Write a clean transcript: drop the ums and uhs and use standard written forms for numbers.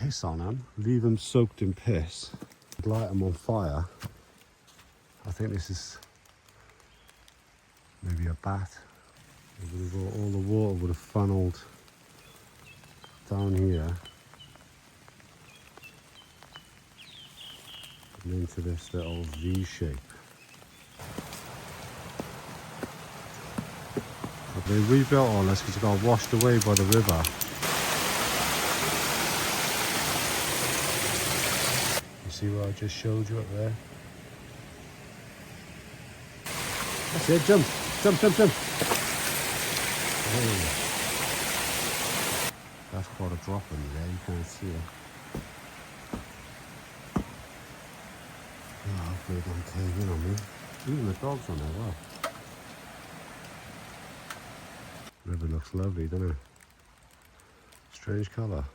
piss on them, leave them soaked in piss, light them on fire. I think this is maybe a bat. All the water would have funneled down here and into this little V shape. But they rebuilt all this because it got washed away by the river. You see what I just showed you up there? That's it, jump, jump, jump, jump. Oh. That's quite a drop in there, you can't see it. Oh, hopefully it don't cave in on me. Even the dog's on there, wow. River looks lovely, doesn't it? Strange colour.